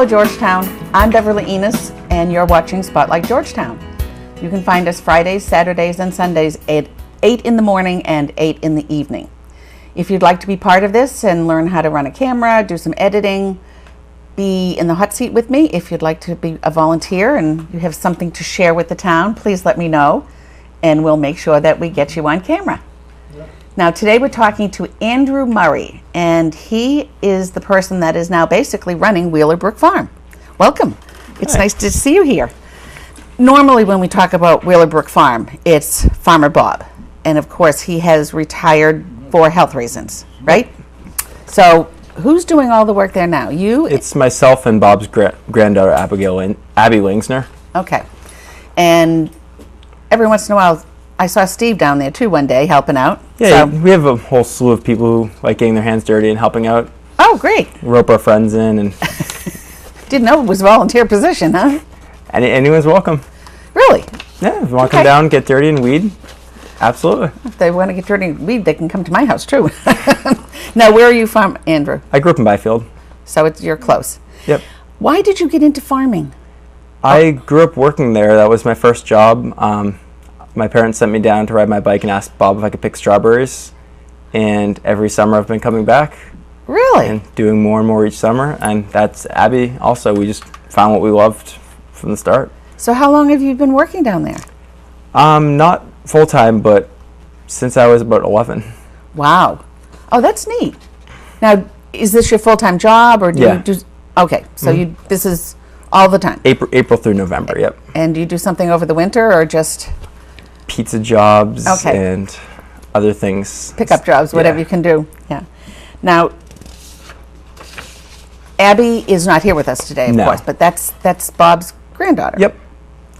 Hello, Georgetown. I'm Beverly Enos, and you're watching Spotlight Georgetown. You can find us Fridays, Saturdays, and Sundays at 8 in the morning and 8 in the evening. If you'd like to be part of this and learn how to run a camera, do some editing, be in the hot seat with me, if you'd like to be a volunteer and you have something to share with the town, please let me know, and we'll make sure that we get you on camera. Now, today we're talking to Andrew Murray, and he is the person that is now basically running WheelerBrookFarm. Welcome. It's nice to see you here. Normally when we talk about WheelerBrookFarm, it's Farmer Bob. And of course, he has retired for health reasons, right? So who's doing all the work there now? You? It's myself and Bob's granddaughter, Abby Langsner. Okay. And every once in a while, I saw Steve down there too one day helping out. Yeah, so we have a whole slew of people who like getting their hands dirty and helping out. Oh, great. Rope our friends in. And didn't know it was a volunteer position, huh? Anyone's welcome. Really? Yeah, if you want to come down, get dirty and weed, absolutely. If they want to get dirty and weed, they can come to my house too. Now, where are you from, Andrew? I grew up in Byfield. So you're close. Yep. Why did you get into farming? I grew up working there. That was my first job. My parents sent me down to ride my bike and asked Bob if I could pick strawberries. And every summer I've been coming back. Really? And doing more and more each summer. And that's Abby also. We just found what we loved from the start. So how long have you been working down there? Not full-time, but since I was about 11. Wow. Oh, that's neat. Now, is this your full-time job, or do you do... Okay, so this is all the time? April through November, yep. And do you do something over the winter, or just... Pizza jobs and other things. Pickup jobs, whatever you can do. Yeah. Now, Abby is not here with us today, of course, but that's Bob's granddaughter. Yep.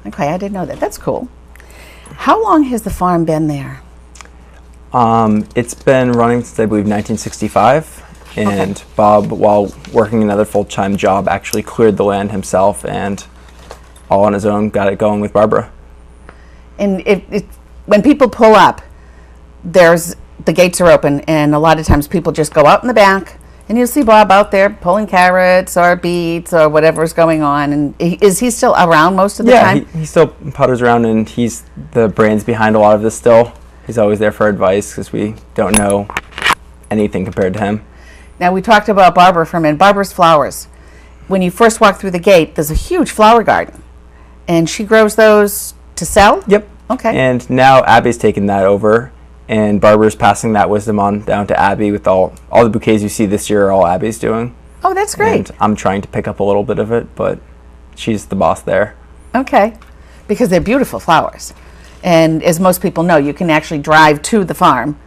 Okay, I didn't know that. That's cool. How long has the farm been there? It's been running since, I believe, 1965. And Bob, while working another full-time job, actually cleared the land himself and all on his own got it going with Barbara. And when people pull up, the gates are open, and a lot of times people just go out in the back, and you'll see Bob out there pulling carrots or beets or whatever's going on. And is he still around most of the time? Yeah, he still putters around, and he's the brains behind a lot of this still. He's always there for advice because we don't know anything compared to him. Now, we talked about Barbara for a minute. Barbara's flowers. When you first walk through the gate, there's a huge flower garden, and she grows those to sell? Yep. Okay. And now Abby's taken that over, and Barbara's passing that wisdom on down to Abby with all the bouquets you see this year are all Abby's doing. Oh, that's great. And I'm trying to pick up a little bit of it, but she's the boss there. Okay. Because they're beautiful flowers. And as most people know, you can actually drive to the farm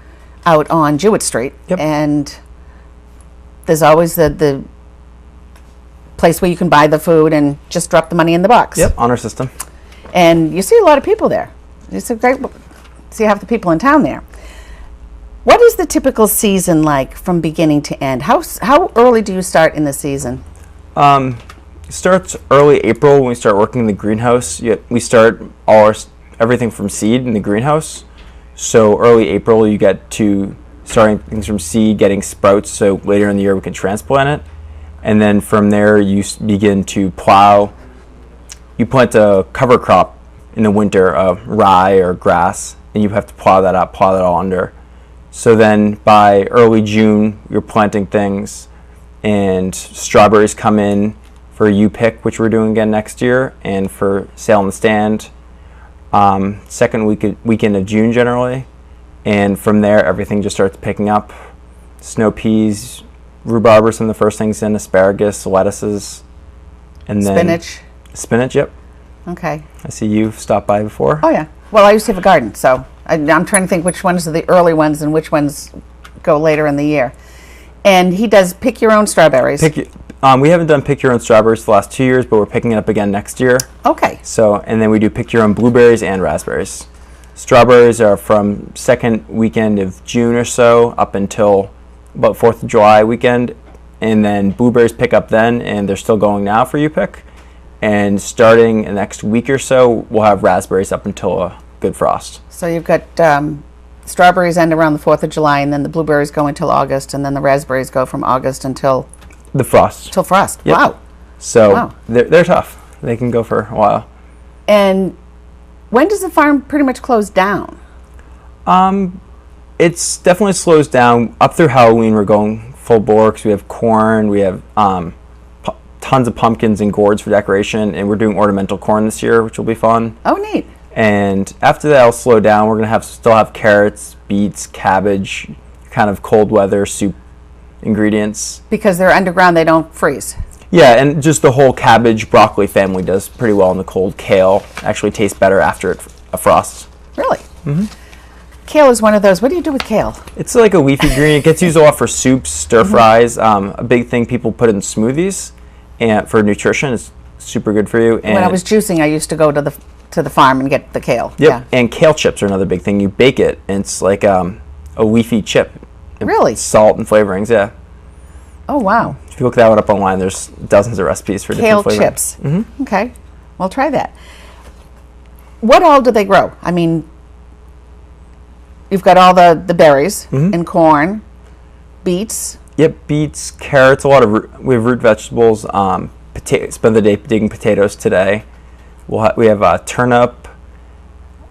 out on Jewett Street. Yep. And there's always the place where you can buy the food and just drop the money in the box. Yep, honor system. And you see a lot of people there. It's a great, see half the people in town there. What is the typical season like from beginning to end? How early do you start in the season? It starts early April when we start working in the greenhouse. We start everything from seed in the greenhouse. So early April you get to starting things from seed, getting sprouts, so later in the year we can transplant it. And then from there you begin to plow. You plant a cover crop in the winter of rye or grass, and you have to plow that up, plow that all under. So then by early June, you're planting things, and strawberries come in for U-pick, which we're doing again next year, and for sale in the stand, second weekend of June generally. And from there, everything just starts picking up. Snow peas, rhubarb are some of the first things in, asparagus, lettuces, and then spinach, yep. Okay. I see you've stopped by before. Oh, yeah. Well, I used to have a garden, so I'm trying to think which ones are the early ones and which ones go later in the year. And he does pick your own strawberries. We haven't done pick your own strawberries the last 2 years, but we're picking it up again next year. Okay. So, and then we do pick your own blueberries and raspberries. Strawberries are from second weekend of June or so up until about 4th of July weekend. And then blueberries pick up then, and they're still going now for U-pick. And starting in the next week or so, we'll have raspberries up until a good frost. So you've got strawberries end around the 4th of July, and then the blueberries go until August, and then the raspberries go from August until... The frost. Till frost. Yep. Wow. So Wow. they're tough. They can go for a while. And when does the farm pretty much close down? It's definitely slows down up through Halloween. We're going full bore because we have corn, we have tons of pumpkins and gourds for decoration, and we're doing ornamental corn this year, which will be fun. Oh, neat. And after that, it'll slow down. We're gonna still have carrots, beets, cabbage, kind of cold weather soup ingredients. Because they're underground, they don't freeze. Yeah, and just the whole cabbage broccoli family does pretty well in the cold. Kale actually tastes better after a frost. Really? Mm-hmm. Kale is one of those. What do you do with kale? It's like a leafy green. It gets used a lot for soups, stir fries. A big thing people put in smoothies, and for nutrition, it's super good for you. And When I was juicing, I used to go to the farm and get the kale. Yep. Yeah. And kale chips are another big thing. You bake it, and it's like a leafy chip. Really? Salt and flavorings. Yeah. Oh, wow. If you look that one up online, there's dozens of recipes for Kale different flavors. chips. Mm-hmm. Okay. Well, try that. What all do they grow? I mean, you've got all the berries and corn, beets. Yep, beets, carrots, we have root vegetables. Spend the day digging potatoes today. We have turnip,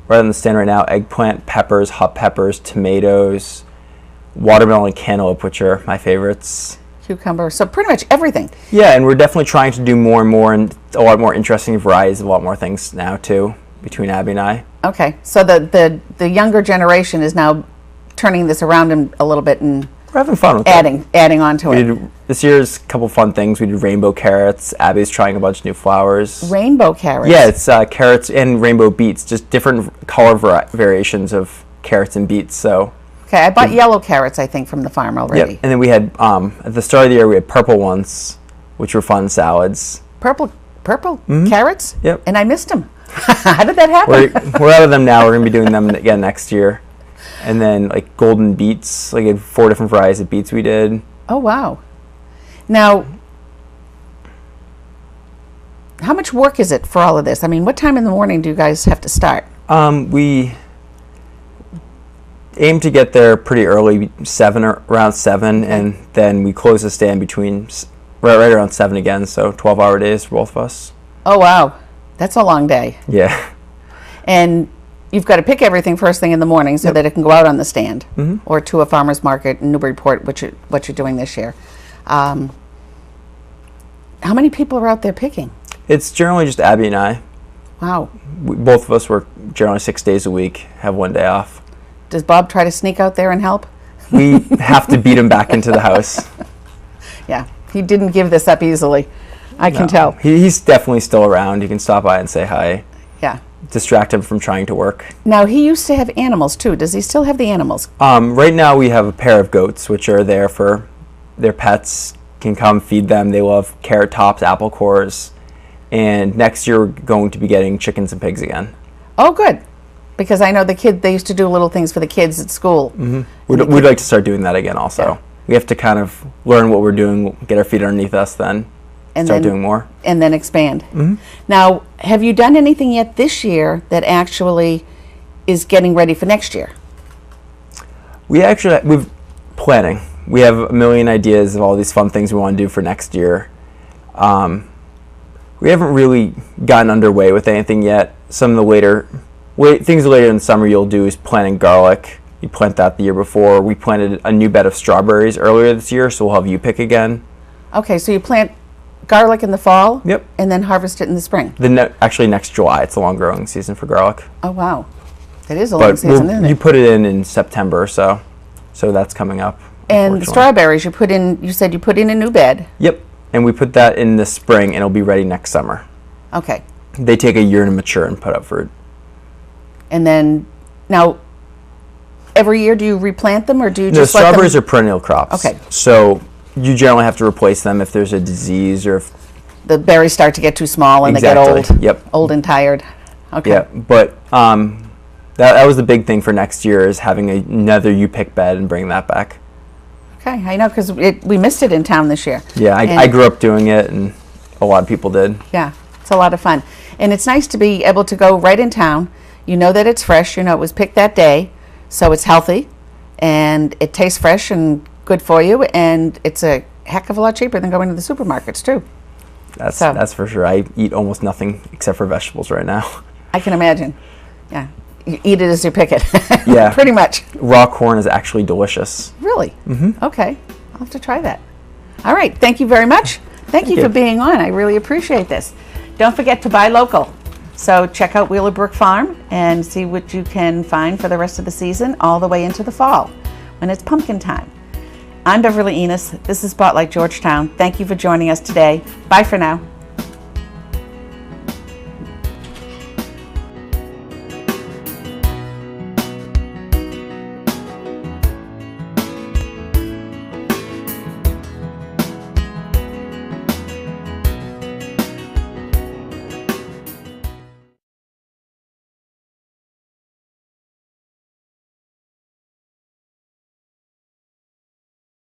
right on the stand right now, eggplant, peppers, hot peppers, tomatoes, watermelon, and cantaloupe, which are my favorites. Cucumber, so pretty much everything. Yeah, and we're definitely trying to do more and more, and a lot more interesting varieties of a lot more things now too, between Abby and I. Okay, so the younger generation is now turning this around a little bit and We're having fun with adding on to it. This year's a couple fun things. We did rainbow carrots. Abby's trying a bunch of new flowers. Rainbow carrots? Yeah, it's carrots and rainbow beets, just different color variations of carrots and beets. So. Okay, I bought yellow carrots, I think, from the farm already. Yep. And then we had, at the start of the year, we had purple ones, which were fun salads. Purple carrots? Yep. And I missed them. How did that happen? We're out of them now. We're going to be doing them again next year. And then, like, golden beets, like 4 different varieties of beets we did. Oh, wow. Now, how much work is it for all of this? I mean, what time in the morning do you guys have to start? We aim to get there pretty early, around 7, Okay. and then we close the stand between right around 7 again, so 12-hour days for both of us. Oh, wow. That's a long day. Yeah. And you've got to pick everything first thing in the morning so that it can go out on the stand or to a farmer's market in Newburyport, what you're doing this year. How many people are out there picking? It's generally just Abby and I. Wow. Both of us work generally 6 days a week, have 1 day off. Does Bob try to sneak out there and help? We have to beat him back into the house. Yeah, he didn't give this up easily. I can tell. He's definitely still around. You can stop by and say hi. Yeah. Distract him from trying to work. Now, he used to have animals, too. Does he still have the animals? Right now we have a pair of goats, which are there for their pets. Can come feed them. They love carrot tops, apple cores. And next year we're going to be getting chickens and pigs again. Oh, good. Because I know they used to do little things for the kids at school. Mm-hmm. We'd like to start doing that again also. Yeah. We have to kind of learn what we're doing, get our feet underneath us then, and start doing more. And then expand. Mm-hmm. Now, have you done anything yet this year that actually is getting ready for next year? We've planning. We have a million ideas of all these fun things we want to do for next year. We haven't really gotten underway with anything yet. Some of the things later in the summer you'll do is planting garlic. You plant that the year before. We planted a new bed of strawberries earlier this year, so we'll have you pick again. Okay, so you plant garlic in the fall? Yep. And then harvest it in the spring? Actually, next July. It's a long growing season for garlic. Oh, wow. It is a long season, isn't it? You put it in September, so that's coming up. And the strawberries you said you put in a new bed? Yep. And we put that in the spring, and it'll be ready next summer. Okay. They take a year to mature and put up fruit. And then, now, every year do you replant them, or do you just let them? No, strawberries are perennial crops. Okay. So you generally have to replace them if there's a disease or if the berries start to get too small and they get old. Yep. Old and tired. Okay. Yeah, but that was the big thing for next year is having another U-pick bed and bring that back. Okay, I know, because we missed it in town this year. Yeah, I grew up doing it, and a lot of people did. Yeah, it's a lot of fun. And it's nice to be able to go right in town. You know that it's fresh. You know it was picked that day, so it's healthy, and it tastes fresh and good for you, and it's a heck of a lot cheaper than going to the supermarkets, too. That's for sure. I eat almost nothing except for vegetables right now. I can imagine. Yeah. You eat it as you pick it. Yeah. Pretty much. Raw corn is actually delicious. Really? Mm-hmm. Okay. I'll have to try that. All right. Thank you very much. Thank you for being on. I really appreciate this. Don't forget to buy local. So check out WheelerBrookFarm and see what you can find for the rest of the season, all the way into the fall when it's pumpkin time. I'm Beverly Enos. This is Spotlight Georgetown. Thank you for joining us today. Bye for now.